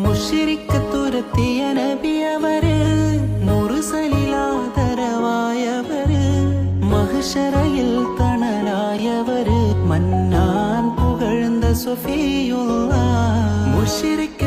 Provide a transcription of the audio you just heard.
മുശ്രിക്ക് തുരത്തിയ നബിയവര്, മുർസലിലാദരവായവര്, മഹ്ശറയിൽ തണലായവര്, മന്നാൻ പുകഴ്ന്ന സഫിയുള്ളാഹ്. മുശ്രിക്ക്